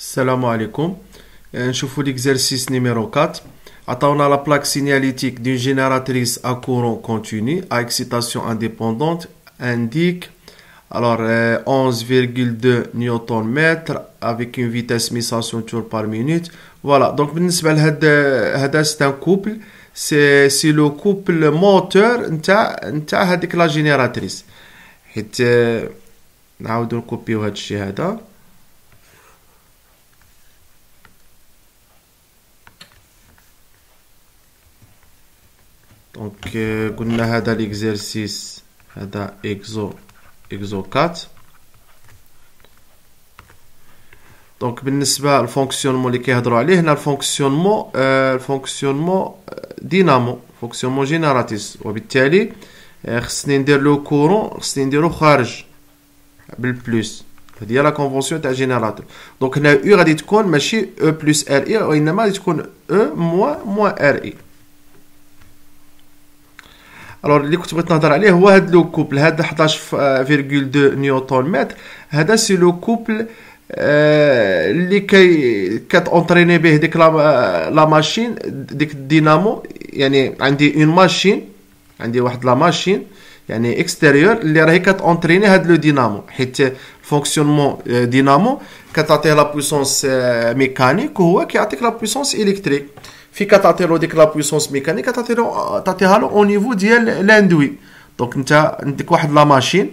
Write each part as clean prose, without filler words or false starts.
Salam alaikum. نشوفوا l'exercice numéro 4. عطاونا la plaque signalétique d'une génératrice à courant continu à excitation indépendante indique 11,2 Nm avec une vitesse 1500 tours par minute. Voilà, donc بالنسبة لهذا c'est un couple, c'est le couple moteur نتاع هذيك لا جينيراتريس. حيت نعاودو نكوبيو هذا الشيء هذا. دونك قلنا هذا l'exercice هذا exo 4. دونك بالنسبه للفونكسيونمون اللي كيهضروا عليه هنا الفونكسيونمون دينامو فونكسيونمون جينيراتيس، وبالتالي خصني ندير لو كورون، خصني نديرو خارج بالبلوس. هذه هي لا كونفونسيون تاع جينيراتور. دونك هنا او غادي تكون ماشي او بلس ار اي، وانما غادي تكون او موان ار اي. الوغ اللي كنت بغيت نهضر عليه هو هاد لو كوبل، هاد 11.2 نيوتن متر، هذا سي لو كوبل اللي كتونطريني به ديك لا ماشين، ديك الدينامو. يعني عندي اون ماشين، عندي واحد لا ماشين يعني اكستيريور اللي راهي كتونطريني هاد لو دينامو، حيت فونكسيونمون دينامو كتعطيه لا بويسونس ميكانيك وهو كيعطيك لا بويسونس الكتريك. في كتعطيلو ديك لا بويسونس ميكانيك تعطيها له او نيفو ديال لاندوي. دونك انت عندك واحد لا ماشين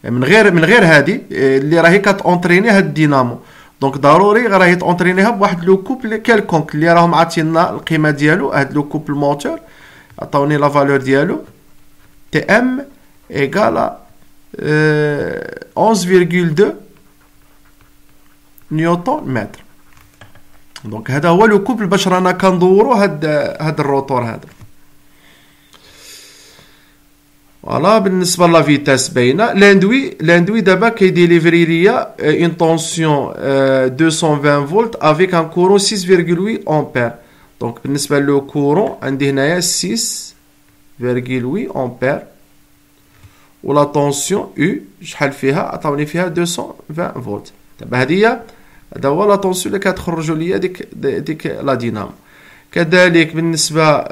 من غير هادي اللي راهي كتونطريني هاد الدينامو. دونك ضروري راهي تونطرينيها بواحد لو كوبل كالكونك اللي راهم عاطينا القيمه ديالو. هاد لو كوبل موتور عطاوني لا فالور ديالو تي ام ايغالا 11,2 نيوتن متر. دونك هذا هو لو كوبل باش رانا كندورو هاد الروتور هذا. فوالا بالنسبه لا فيتاس باينه. لاندوي دابا كيديليفري ليا اون طونسيون 220 فولت افيك ان كورون 6,8 امبير. دونك بالنسبه لو كورون عندي هنايا 6,8 امبير، ولا طونسيون او شحال فيها؟ عطاوني فيها 220 فولت. دابا هذه هذا هو لا طونسيون اللي كتخرجوا ليا ديك لا دينامو. كذلك بالنسبه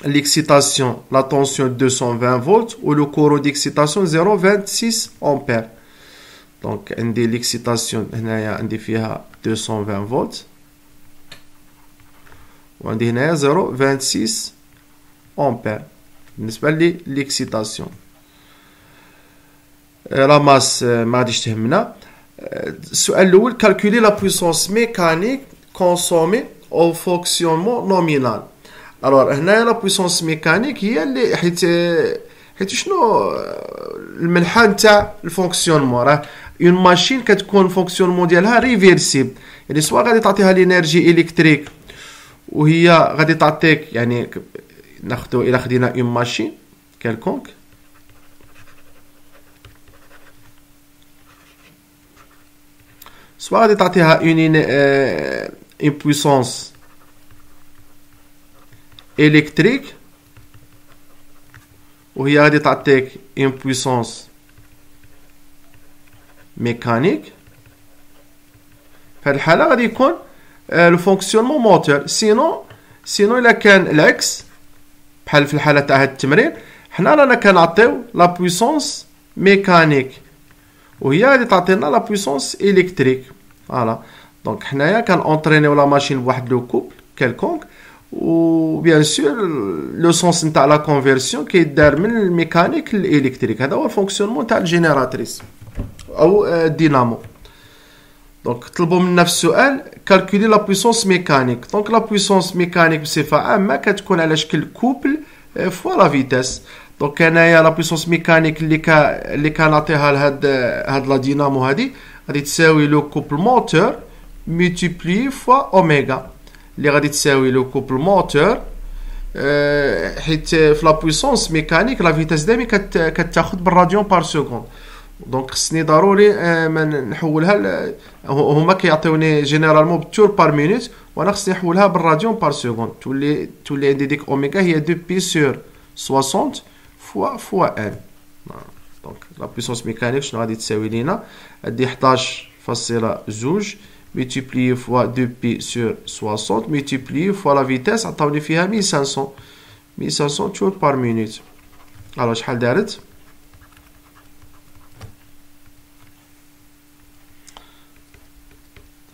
l'excitation, la tension 220 volts ou le courant d'excitation 0,26 ampères. Donc عندي l'excitation هنايا عندي فيها 220 volts وعندي هنايا 0,26 ampères بالنسبة l'excitation. لا ماس ما غاديش تهمنا. السؤال الأول calculer la puissance mécanique consommée au fonctionnement nominal. الوغ هنايا لا بويسونس ميكانيك هي اللي حيت شنو المنحى نتاع الفونكسيونمون. راه اون ماشين كتكون الفونكسيونمون ديالها ريفيرسيبل، يعني سوا غادي تعطيها لينيرجي الكتريك وهي غادي تعطيك، يعني ناخدو الى خدينا اون ماشين كالكونك سوا غادي تعطيها اون بويسونس électrique وهي غادي تعطيك une puissance mécanique. في هذه الحالة غادي يكون الفونكسيونمون موتور. سينو إلا كان العكس بحال في الحالة تاع هاد التمرين، حنا رانا كنعطيو لا بويسونس ميكانيك وهي غادي تعطينا لا بويسونس إلكتريك. فوالا دونك حنايا كنونطرينيو لا ماشين بواحد لو كوبل كالكونك، و بيان سور لو سونس نتاع لا كونفيرسيون كيدار من الميكانيك للالكتريك. هذا هو الفونكسيونمون تاع الجينيراتريس او الدينامو. دونك طلبوا منا في السؤال كالكولي لا بويسونس ميكانيك. دونك لا بويسونس ميكانيك بصفه عامه كتكون على شكل كوبل فوا لا فيتاس. دونك هنايا لا بويسونس ميكانيك اللي كنعطيها لهاد لا دينامو هادي غادي تساوي لو كوبل موتور ملتيبلي فوا اوميغا، اللي غادي تساوي لو كوبل موتور حيت في لا بويسونس ميكانيك لا فيتاس دائما كتاخذ بالراديون بار سكوند. دونك خصني ضروري ما نحولها هما كيعطيوني جينيرالمون بالتور بار مينوت، وانا خصني نحولها بالراديون بار سكوند. تولي عندي ديك اوميغا هي 2 بي سور 60 فوا ان. دونك لا بويسونس ميكانيك شنو غادي تساوي لينا؟ هادي 11.2 multiplié fois 2π sur 60 multiplié fois la vitesse عطاوني فيها 1500 tours par minute. alors شحال دارت؟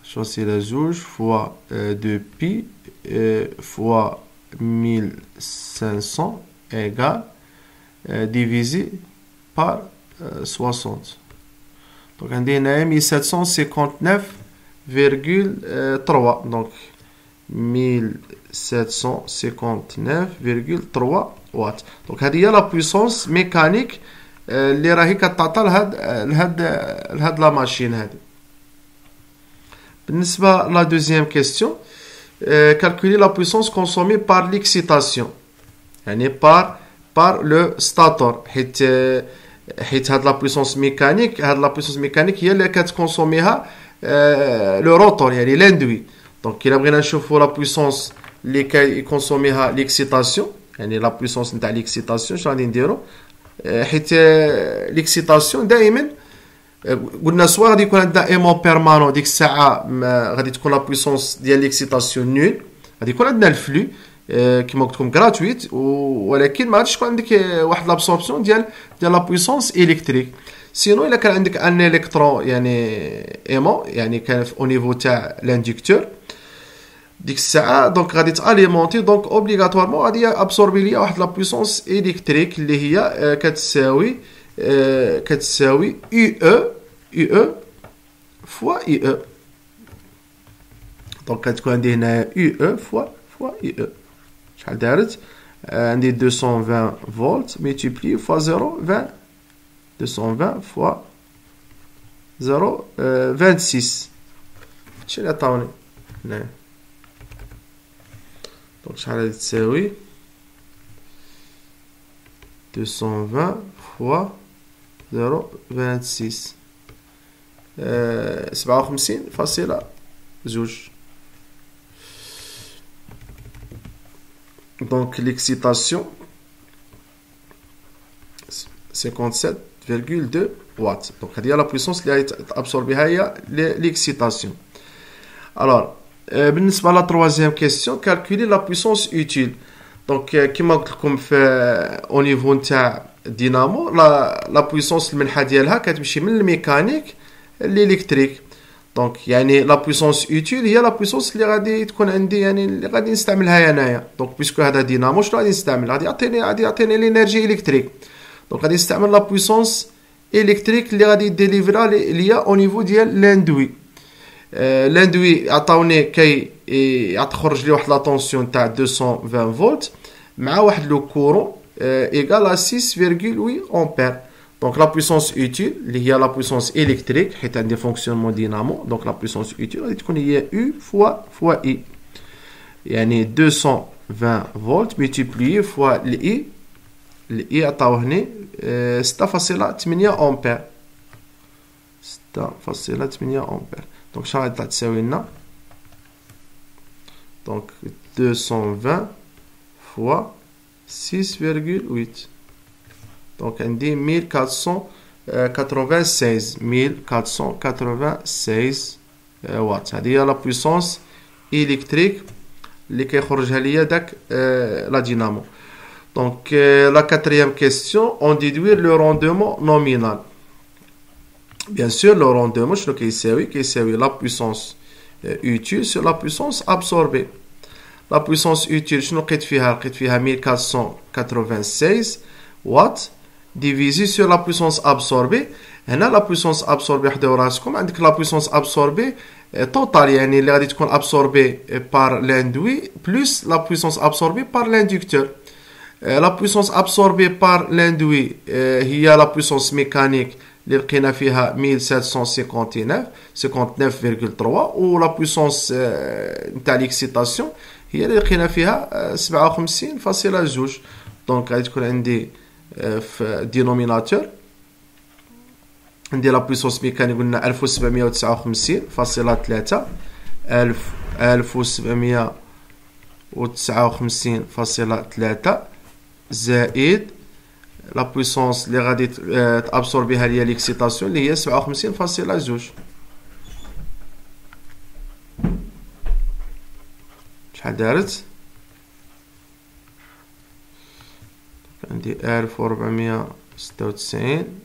شوسي لا زوج fois 2π fois 1500 égale divisé par 60. donc عندي هنايا 1759,3 donc 1759,3 واط. دونك هذه هي لا بويسونس ميكانيك اللي راهي كتعطى لهاد لا ماشين هذه. بالنسبه لا دوزيام كيستيون calculer la puissance consommée par l'excitation يعني par le stator حيت هاد لا بويسونس ميكانيك هي اللي كتكونسوميها لو روتور يعني لاندوي. دونك الا بغينا نشوفوا لا بويسونس اللي كيكونسوميها ليكسيتاسيون يعني لا بويسونس نتاع ليكسيتاسيون شنو غادي نديرو؟ حيت ليكسيتاسيون دائما قلنا سوا غادي يكون عندنا ايمون بيرمانون ديك الساعه غادي تكون لا بويسونس ديال ليكسيتاسيون نول غادي يكون عندنا الفلو كيما قلت لكم غراتويت ولكن ما غاديش يكون عندك واحد لابسوربسيون ديال لا بويسونس الكتريك. سينو الا كان عندك ان الكترون يعني ايمون يعني كان او نيفو تاع لانديكتور ديك الساعه دونك غادي تاليمونتي دونك اوبليغاتوارمون غادي ابسوربي ليا واحد لا بويسونس الكتريك اللي هي كتساوي UE fois IE. دونك كتكون عندي هنا UE fois IE شحال دارت؟ عندي 220 فولت multiplié fois 0,20 220 fois 0,26 هادشي اللي عطاوني هنايا. دونك شحال غادي تساوي 220 fois 0,26 57,2. Donc l'excitation 57,2 watts. Donc هذه la puissance اللي absorbée هي l'excitation. Alors بالنسبة لا troisième question calculer la puissance utile. Donc كما قلت لكم في au niveau نتاع دينامو لا بويسونس المنحه ديالها كتمشي من الميكانيك للالكتريك. دونك يعني لا بويسونس اوتيل هي لا بويسونس اللي غادي تكون عندي يعني اللي غادي نستعملها انايا. دونك بيسكو هذا دينامو شنو غادي نستعمل؟ غادي يعطيني الانرجي الكتريك. دونك غادي نستعمل لا بويسونس الكتريك اللي غادي ديليفرا ليا او نيفو ديال لاندوي. لاندوي عطاوني يخرج لي واحد لا طونسيون تاع 220 فولت مع واحد لو كورون égale à 6,8 ampères. Donc la puissance utile اللي هي la puissance électrique حيت عندي fonctionnement dynamo. Donc la puissance utile غادي تكون هي U fois I يعني 220 فولت multiplié fois ال I عطاوهني 6,8 ampères 6,8 ampères. Donc شحال غادي تساوي لنا؟ Donc 220 fois 6,8 donc عندي 1496 واط. هذه هي لا بويسونس الكتريك اللي كيخرجها ليا داك لا دينامو. دونك لا كاتريام كيستيون اون ديدوير لو روندمون نومينال. بيان سور لو روندمون شنو كيساوي لا بويسونس utile sur la puissance absorbée. La puissance utile شنو لقيت فيها 1496 واط divisé sur la puissance absorbée. هنا la puissance absorbée حداو راسكم عندك la puissance absorbée total يعني اللي غادي تكون absorbée par l'induit plus la puissance absorbée par l'inducteur. La puissance absorbée par l'induit هي la puissance mécanique اللي لقينا فيها 1759,3 و la puissance نتاع l'excitation هي اللي لقينا فيها 57,2. دونك غادي تكون عندي في الدينوميناتور عندي لا بويسونس ميكانيك قلنا 1759,3 1759,3 زائد لا بويسونس اللي غادي تابسوربيها ليا ليكسيتاسيون اللي هي 57.2. شحال دارت؟ عندي 1496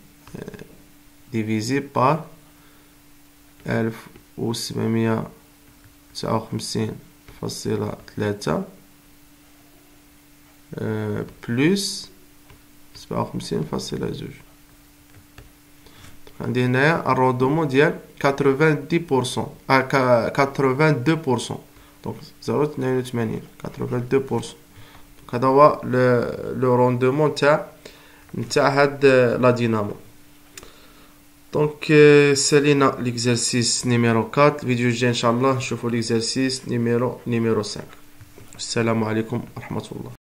ديفيزي بار 1759.3 بلس 57.2. عندي هنايا الروندومون ديال 90%، 82%، دونك 0.82 82%. هذا هو لو روندومون نتاع هاد لا دينامو. دونك سالينا ليكزرسيس نيميرو 4. الفيديو الجاي ان شاء الله نشوفوا ليكزرسيس نيميرو 5. السلام عليكم ورحمة الله.